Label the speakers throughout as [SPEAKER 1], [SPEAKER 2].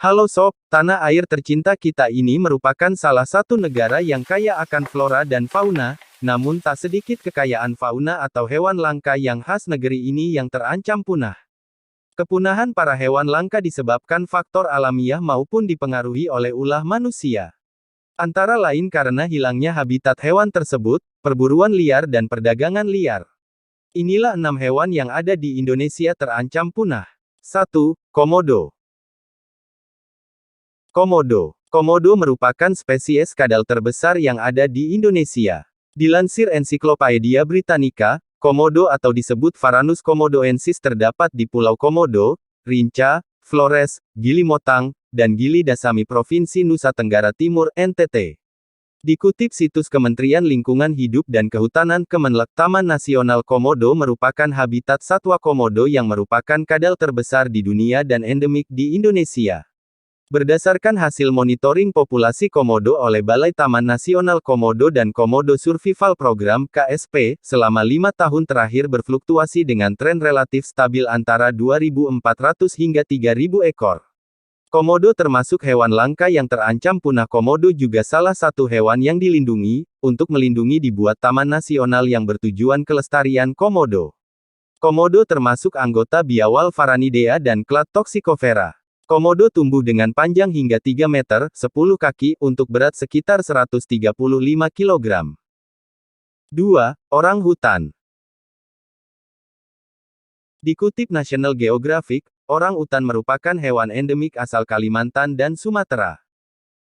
[SPEAKER 1] Halo sob, tanah air tercinta kita ini merupakan salah satu negara yang kaya akan flora dan fauna, namun tak sedikit kekayaan fauna atau hewan langka yang khas negeri ini yang terancam punah. Kepunahan para hewan langka disebabkan faktor alamiah maupun dipengaruhi oleh ulah manusia. Antara lain karena hilangnya habitat hewan tersebut, perburuan liar dan perdagangan liar. Inilah 6 hewan yang ada di Indonesia terancam punah. 1. Komodo. Komodo merupakan spesies kadal terbesar yang ada di Indonesia. Dilansir Ensiklopedia Britannica, komodo atau disebut Varanus komodoensis terdapat di Pulau Komodo, Rinca, Flores, Gili Motang, dan Gili Dasami Provinsi Nusa Tenggara Timur (NTT). Dikutip situs Kementerian Lingkungan Hidup dan Kehutanan Kemenlek, Taman Nasional Komodo merupakan habitat satwa komodo yang merupakan kadal terbesar di dunia dan endemik di Indonesia. Berdasarkan hasil monitoring populasi komodo oleh Balai Taman Nasional Komodo dan Komodo Survival Program (KSP), selama 5 tahun terakhir berfluktuasi dengan tren relatif stabil antara 2.400 hingga 3.000 ekor. Komodo termasuk hewan langka yang terancam punah. Komodo juga salah satu hewan yang dilindungi. Untuk melindungi dibuat Taman Nasional yang bertujuan kelestarian komodo. Komodo termasuk anggota biawal Varanidea dan klad Toxicovera. Komodo tumbuh dengan panjang hingga 3 meter, 10 kaki, untuk berat sekitar 135 kg. 2. Orang hutan. Dikutip National Geographic, orang utan merupakan hewan endemik asal Kalimantan dan Sumatera.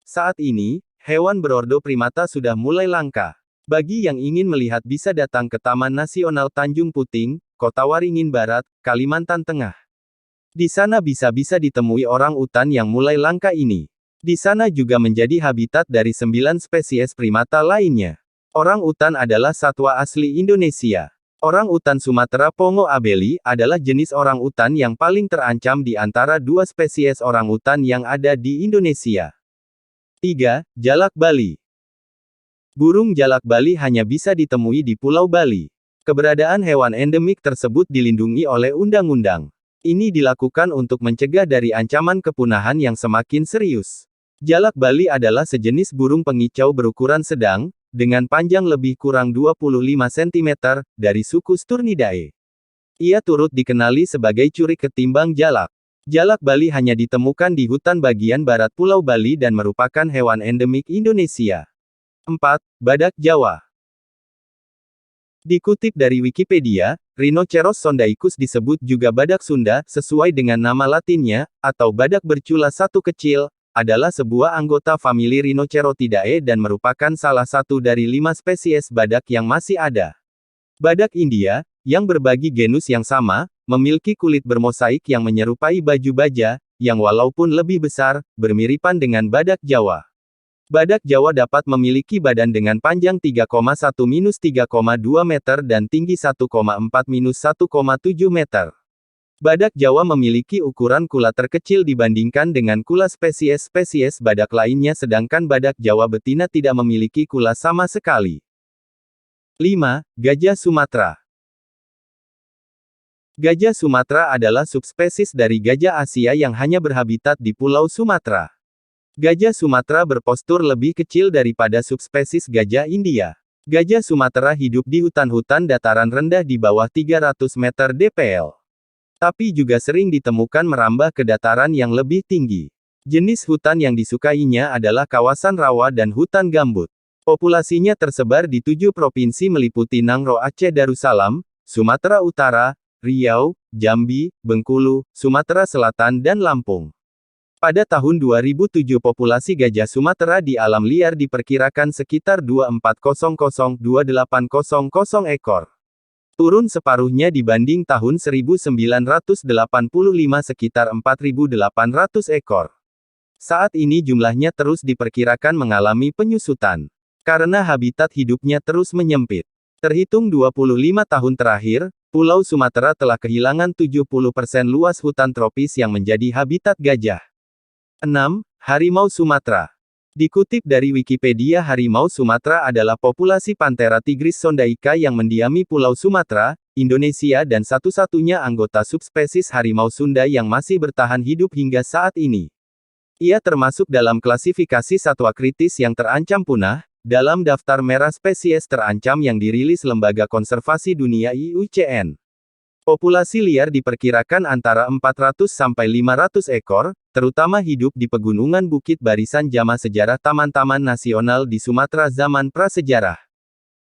[SPEAKER 1] Saat ini, hewan berordo primata sudah mulai langka. Bagi yang ingin melihat bisa datang ke Taman Nasional Tanjung Puting, Kota Waringin Barat, Kalimantan Tengah. Di sana bisa ditemui orang utan yang mulai langka ini. Di sana juga menjadi habitat dari 9 spesies primata lainnya. Orang utan adalah satwa asli Indonesia. Orang utan Sumatera Pongo abeli adalah jenis orang utan yang paling terancam di antara 2 spesies orang utan yang ada di Indonesia. 3. Jalak Bali. Burung jalak Bali hanya bisa ditemui di Pulau Bali. Keberadaan hewan endemik tersebut dilindungi oleh undang-undang. Ini dilakukan untuk mencegah dari ancaman kepunahan yang semakin serius. Jalak Bali adalah sejenis burung pengicau berukuran sedang, dengan panjang lebih kurang 25 cm, dari suku Sturnidae. Ia turut dikenali sebagai curi ketimbang jalak. Jalak Bali hanya ditemukan di hutan bagian barat Pulau Bali dan merupakan hewan endemik Indonesia. 4. Badak Jawa. Dikutip dari Wikipedia, Rhinoceros sondaicus disebut juga badak Sunda, sesuai dengan nama latinnya, atau badak bercula satu kecil, adalah sebuah anggota famili Rhinocerotidae dan merupakan salah satu dari 5 spesies badak yang masih ada. Badak India, yang berbagi genus yang sama, memiliki kulit bermosaik yang menyerupai baju baja, yang walaupun lebih besar, bermiripan dengan badak Jawa. Badak Jawa dapat memiliki badan dengan panjang 3,1-3,2 meter dan tinggi 1,4-1,7 meter. Badak Jawa memiliki ukuran kula terkecil dibandingkan dengan kula spesies-spesies badak lainnya, sedangkan badak Jawa betina tidak memiliki kula sama sekali. 5. Gajah Sumatera. Gajah Sumatera adalah subspesies dari gajah Asia yang hanya berhabitat di Pulau Sumatera. Gajah Sumatera berpostur lebih kecil daripada subspesies gajah India. Gajah Sumatera hidup di hutan-hutan dataran rendah di bawah 300 meter dpl. Tapi juga sering ditemukan merambah ke dataran yang lebih tinggi. Jenis hutan yang disukainya adalah kawasan rawa dan hutan gambut. Populasinya tersebar di 7 provinsi meliputi Nangro, Aceh Darussalam, Sumatera Utara, Riau, Jambi, Bengkulu, Sumatera Selatan dan Lampung. Pada tahun 2007 populasi gajah Sumatera di alam liar diperkirakan sekitar 2400-2800 ekor. Turun separuhnya dibanding tahun 1985 sekitar 4800 ekor. Saat ini jumlahnya terus diperkirakan mengalami penyusutan. Karena habitat hidupnya terus menyempit. Terhitung 25 tahun terakhir, Pulau Sumatera telah kehilangan 70% luas hutan tropis yang menjadi habitat gajah. 6. Harimau Sumatera. Dikutip dari Wikipedia, harimau Sumatera adalah populasi Panthera tigris sondaica yang mendiami Pulau Sumatera, Indonesia dan satu-satunya anggota subspesies harimau Sunda yang masih bertahan hidup hingga saat ini. Ia termasuk dalam klasifikasi satwa kritis yang terancam punah, dalam daftar merah spesies terancam yang dirilis Lembaga Konservasi Dunia IUCN. Populasi liar diperkirakan antara 400 sampai 500 ekor, terutama hidup di pegunungan Bukit Barisan zaman sejarah Taman-Taman Nasional di Sumatera zaman prasejarah.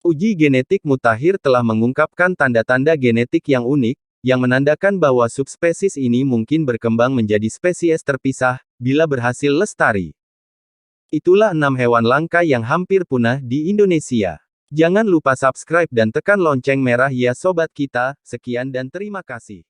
[SPEAKER 1] Uji genetik mutakhir telah mengungkapkan tanda-tanda genetik yang unik, yang menandakan bahwa subspesies ini mungkin berkembang menjadi spesies terpisah, bila berhasil lestari. Itulah 6 hewan langka yang hampir punah di Indonesia. Jangan lupa subscribe dan tekan lonceng merah ya sobat kita, sekian dan terima kasih.